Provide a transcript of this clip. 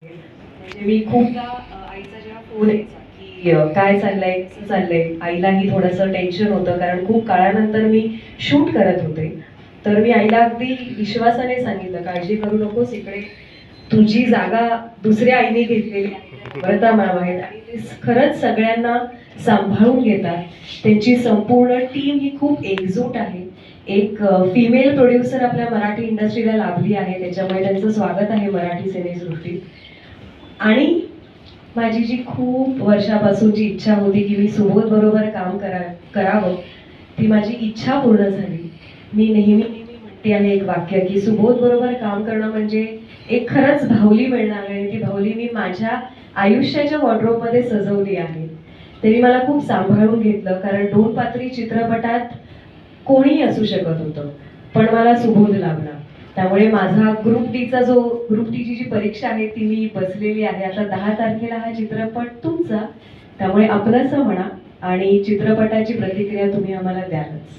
म्हणजे मी खूपदा आईचा जेव्हा फोन यायचा की काय चाललंय, कसं चाललंय, आईलाही थोडंसं टेन्शन होतं कारण खूप काळानंतर मी शूट करत होते. तर मी आईला अगदी विश्वासाने सांगितलं, काळजी करू नकोस, इकडे तुझी जागा दुसऱ्या आईने घेतलेली आहे, नम्रता मॅम आहेत आणि ते खरंच सगळ्यांना सांभाळून घेतात. त्यांची संपूर्ण टीम ही खूप एकजूट आहे. एक फिमेल प्रोड्युसर आपल्या मराठी इंडस्ट्रीला लाभली आहे, त्याच्यामुळे त्यांचं स्वागत आहे मराठी सिनेसृष्टीत. आणि माझी जी खूप वर्षापासूनची इच्छा होती की मी सुबोध बरोबर काम करावं, ती माझी इच्छा पूर्ण झाली. मी नेहमी म्हणते आहे एक वाक्य की सुबोध बरोबर काम करणं म्हणजे एक खरंच भावली मिळणार आहे. ती भावली मी माझ्या आयुष्याच्या वॉर्डरोबमध्ये सजवली आहे. त्यांनी मला खूप सांभाळून घेतलं कारण दोन पात्री चित्रपटात कोणी असू शकत होतं, पण मला सुबोध लाभला. त्यामुळे माझा ग्रुप डी ची जी परीक्षा आहे ती मी बसलेली आहे. आता 10 तारखेला हा चित्रपट तुमचा, त्यामुळे आपलंसं म्हणा आणि चित्रपटाची प्रतिक्रिया तुम्ही आम्हाला द्यालच.